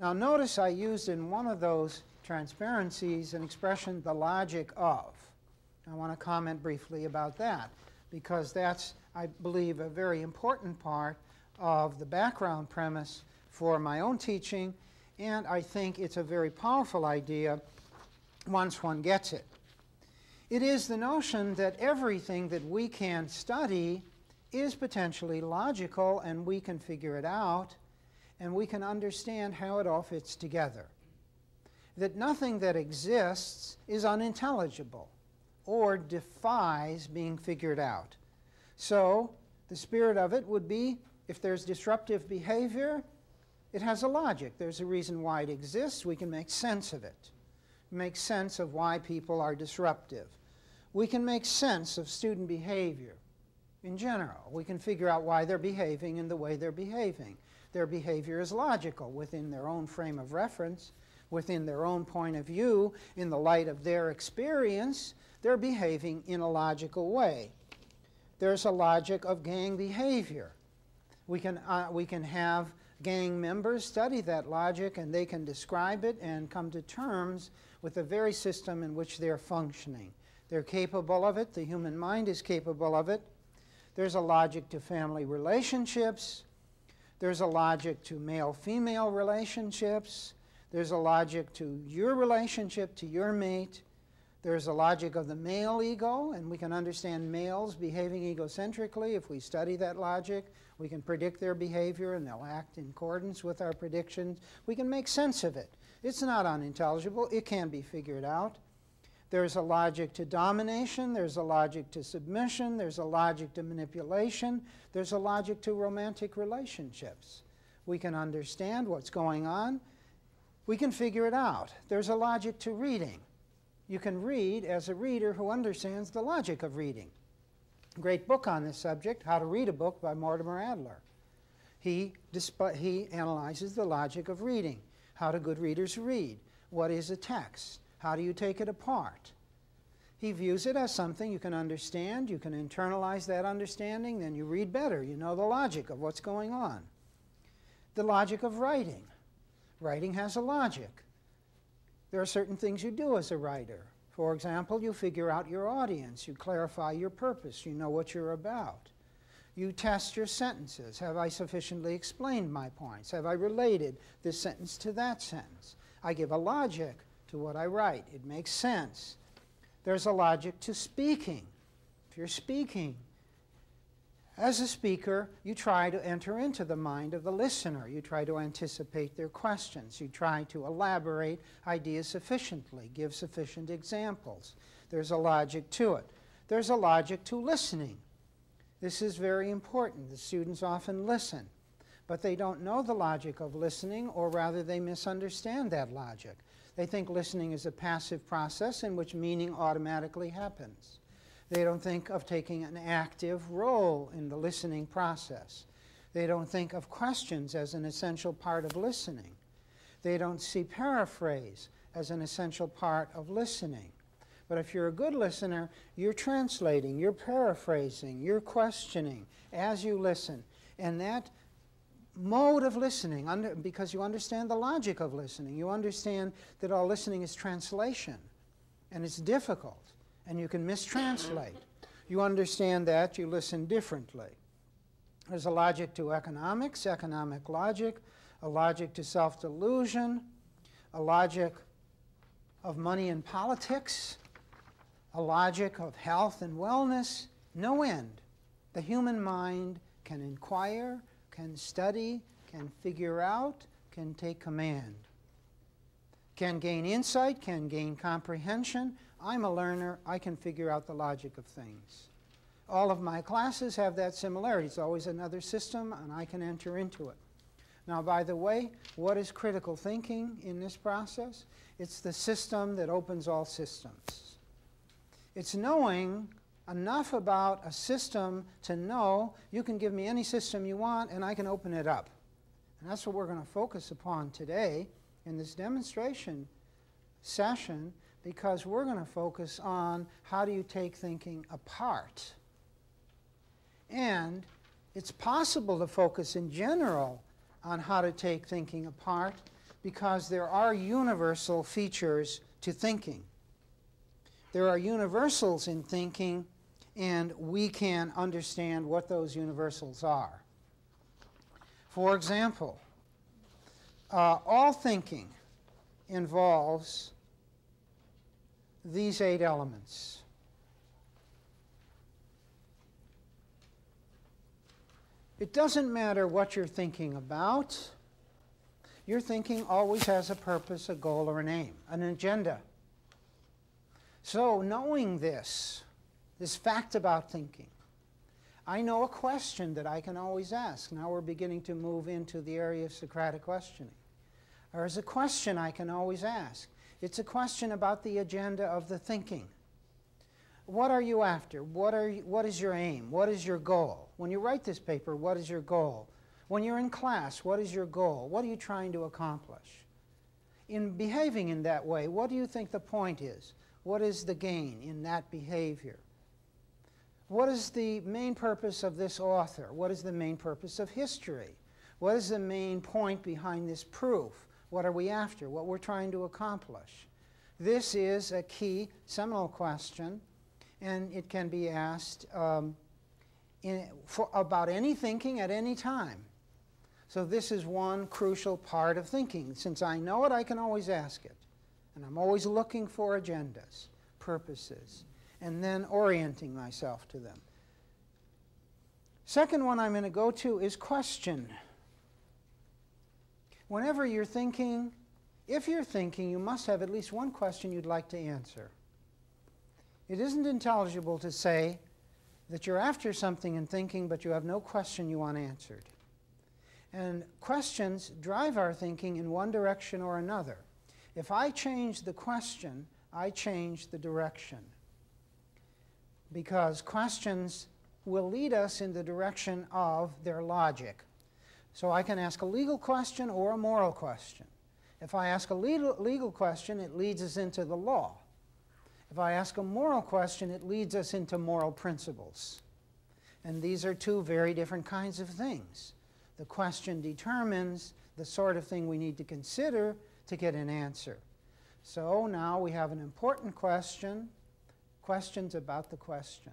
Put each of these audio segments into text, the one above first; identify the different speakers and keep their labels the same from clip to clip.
Speaker 1: Now notice I used in one of those transparencies an expression, the logic of. I want to comment briefly about that, because that's, I believe, a very important part of the background premise for my own teaching, and I think it's a very powerful idea once one gets it. It is the notion that everything that we can study is potentially logical, and we can figure it out, and we can understand how it all fits together. That nothing that exists is unintelligible or defies being figured out. So the spirit of it would be, if there's disruptive behavior, it has a logic. There's a reason why it exists. We can make sense of it. Make sense of why people are disruptive. We can make sense of student behavior in general. We can figure out why they're behaving in the way they're behaving. Their behavior is logical within their own frame of reference, within their own point of view, in the light of their experience. They're behaving in a logical way. There's a logic of gang behavior. We can have gang members study that logic, and they can describe it and come to terms with the very system in which they're functioning. They're capable of it. The human mind is capable of it. There's a logic to family relationships. There's a logic to male-female relationships. There's a logic to your relationship to your mate. There's a logic of the male ego, and we can understand males behaving egocentrically. If we study that logic, we can predict their behavior, and they'll act in accordance with our predictions. We can make sense of it. It's not unintelligible. It can be figured out. There's a logic to domination. There's a logic to submission. There's a logic to manipulation. There's a logic to romantic relationships. We can understand what's going on. We can figure it out. There's a logic to reading. You can read as a reader who understands the logic of reading. Great book on this subject, How to Read a Book by Mortimer Adler. He analyzes the logic of reading. How do good readers read? What is a text? How do you take it apart? He views it as something you can understand. You can internalize that understanding. Then you read better. You know the logic of what's going on. The logic of writing. Writing has a logic. There are certain things you do as a writer. For example, you figure out your audience. You clarify your purpose. You know what you're about. You test your sentences. Have I sufficiently explained my points? Have I related this sentence to that sentence? I give a logic to what I write. It makes sense. There's a logic to speaking. If you're speaking, as a speaker, you try to enter into the mind of the listener. You try to anticipate their questions. You try to elaborate ideas sufficiently, give sufficient examples. There's a logic to it. There's a logic to listening. This is very important. The students often listen, but they don't know the logic of listening, or rather they misunderstand that logic. They think listening is a passive process in which meaning automatically happens. They don't think of taking an active role in the listening process. They don't think of questions as an essential part of listening. They don't see paraphrase as an essential part of listening. But if you're a good listener, you're translating, you're paraphrasing, you're questioning as you listen. And that mode of listening, because you understand the logic of listening, you understand that all listening is translation, and it's difficult, and you can mistranslate. You understand that, you listen differently. There's a logic to economics, economic logic, a logic to self-delusion, a logic of money and politics, a logic of health and wellness, no end. The human mind can inquire, can study, can figure out, can take command. Can gain insight, can gain comprehension. I'm a learner, I can figure out the logic of things. All of my classes have that similarity. It's always another system, and I can enter into it. Now, by the way, what is critical thinking in this process? It's the system that opens all systems. It's knowing enough about a system to know you can give me any system you want and I can open it up. And that's what we're going to focus upon today in this demonstration session, because we're going to focus on how do you take thinking apart. And it's possible to focus in general on how to take thinking apart, because there are universal features to thinking. There are universals in thinking, and we can understand what those universals are. For example, all thinking involves these 8 elements. It doesn't matter what you're thinking about. Your thinking always has a purpose, a goal, or an aim, an agenda. So knowing this fact about thinking, I know a question that I can always ask. Now we're beginning to move into the area of Socratic questioning. There is a question I can always ask. It's a question about the agenda of the thinking. What are you after? What is your aim? What is your goal? When you write this paper, what is your goal? When you're in class, what is your goal? What are you trying to accomplish? In behaving in that way, what do you think the point is? What is the gain in that behavior? What is the main purpose of this author? What is the main purpose of history? What is the main point behind this proof? What are we after? What we're trying to accomplish? This is a key seminal question, and it can be asked about any thinking at any time. So this is one crucial part of thinking. Since I know it, I can always ask it. And I'm always looking for agendas, purposes, and then orienting myself to them. Second one I'm going to go to is question. Whenever you're thinking, if you're thinking, you must have at least one question you'd like to answer. It isn't intelligible to say that you're after something in thinking, but you have no question you want answered. And questions drive our thinking in one direction or another. If I change the question, I change the direction. Because questions will lead us in the direction of their logic. So I can ask a legal question or a moral question. If I ask a legal question, it leads us into the law. If I ask a moral question, it leads us into moral principles. And these are two very different kinds of things. The question determines the sort of thing we need to consider to get an answer. So now we have an important question, questions about the question.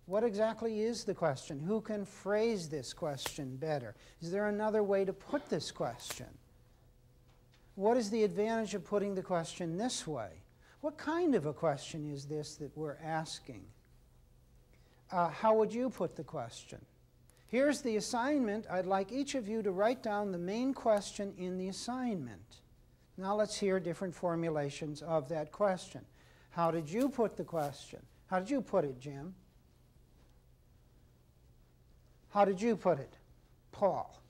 Speaker 1: What exactly is the question? Who can phrase this question better? Is there another way to put this question? What is the advantage of putting the question this way? What kind of a question is this that we're asking? How would you put the question? Here's the assignment. I'd like each of you to write down the main question in the assignment. Now let's hear different formulations of that question. How did you put the question? How did you put it, Jim? How did you put it, Paul?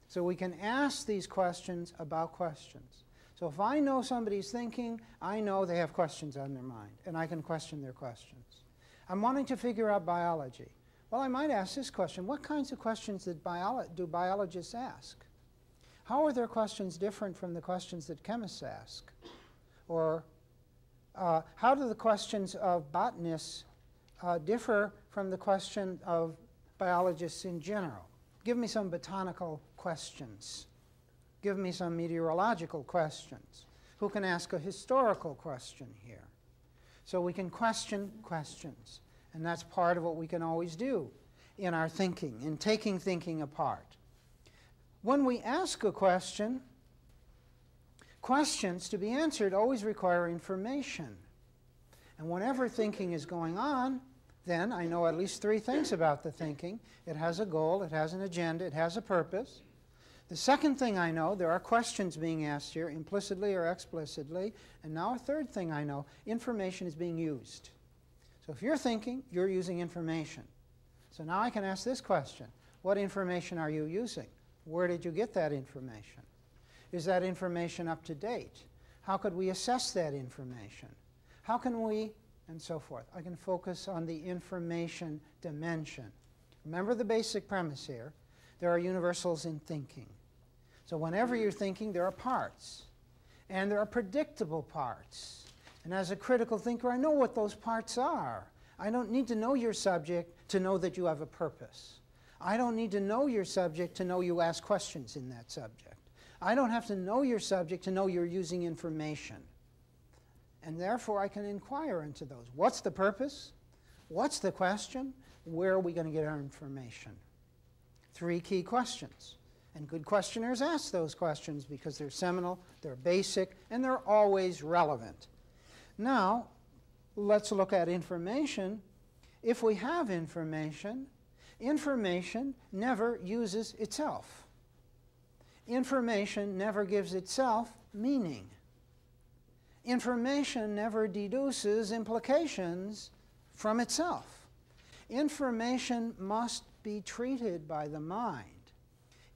Speaker 1: So we can ask these questions about questions. So if I know somebody's thinking, I know they have questions on their mind, and I can question their questions. I'm wanting to figure out biology. Well, I might ask this question. What kinds of questions do biologists ask? How are their questions different from the questions that chemists ask? Or how do the questions of botanists differ from the question of biologists in general? Give me some botanical questions. Give me some meteorological questions. Who can ask a historical question here? So we can question questions. And that's part of what we can always do in our thinking, in taking thinking apart. When we ask a question, questions to be answered always require information. And whenever thinking is going on, then I know at least 3 things about the thinking. It has a goal, it has an agenda, it has a purpose. The second thing I know, there are questions being asked here, implicitly or explicitly. And now a third thing I know, information is being used. So if you're thinking, you're using information. So now I can ask this question. What information are you using? Where did you get that information? Is that information up to date? How could we assess that information? How can we, and so forth. I can focus on the information dimension. Remember the basic premise here. There are universals in thinking. So whenever you're thinking, there are parts. And there are predictable parts. And as a critical thinker, I know what those parts are. I don't need to know your subject to know that you have a purpose. I don't need to know your subject to know you ask questions in that subject. I don't have to know your subject to know you're using information. And therefore, I can inquire into those. What's the purpose? What's the question? Where are we going to get our information? 3 key questions. And good questioners ask those questions because they're seminal, they're basic, and they're always relevant. Now, let's look at information. If we have information, information never uses itself. Information never gives itself meaning. Information never deduces implications from itself. Information must be treated by the mind.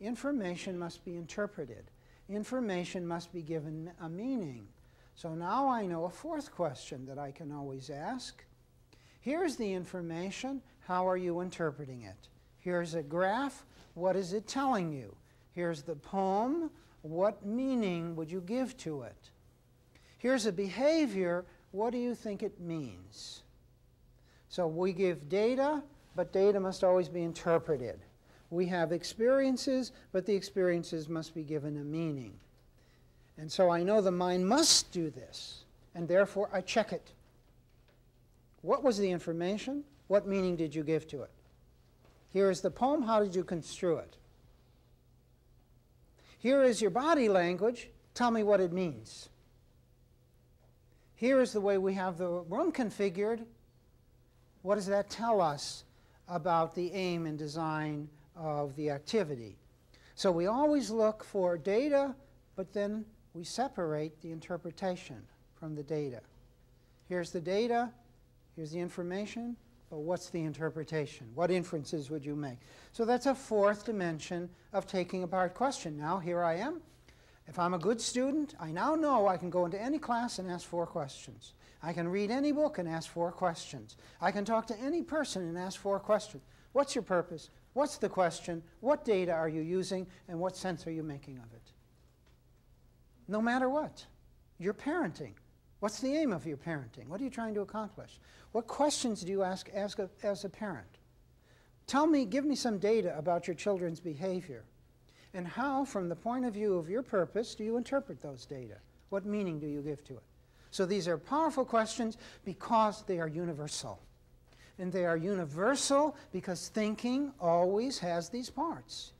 Speaker 1: Information must be interpreted. Information must be given a meaning. So now I know a 4th question that I can always ask. Here's the information. How are you interpreting it? Here's a graph. What is it telling you? Here's the poem. What meaning would you give to it? Here's a behavior. What do you think it means? So we give data, but data must always be interpreted. We have experiences, but the experiences must be given a meaning. And so I know the mind must do this, and therefore I check it. What was the information? What meaning did you give to it? Here is the poem. How did you construe it? Here is your body language. Tell me what it means. Here is the way we have the room configured. What does that tell us about the aim and design of the activity? So we always look for data, but then we separate the interpretation from the data. Here's the data, here's the information, but what's the interpretation? What inferences would you make? So that's a 4th dimension of taking apart question. Now here I am. If I'm a good student, I now know I can go into any class and ask 4 questions. I can read any book and ask 4 questions. I can talk to any person and ask 4 questions. What's your purpose? What's the question? What data are you using? And what sense are you making of it? No matter what. You're parenting. What's the aim of your parenting? What are you trying to accomplish? What questions do you ask as a parent? Tell me, give me some data about your children's behavior. And how, from the point of view of your purpose, do you interpret those data? What meaning do you give to it? So these are powerful questions because they are universal. And they are universal because thinking always has these parts.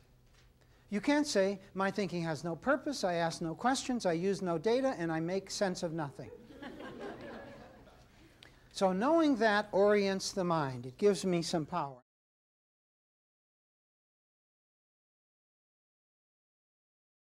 Speaker 1: You can't say, my thinking has no purpose, I ask no questions, I use no data, and I make sense of nothing. So knowing that orients the mind. It gives me some power.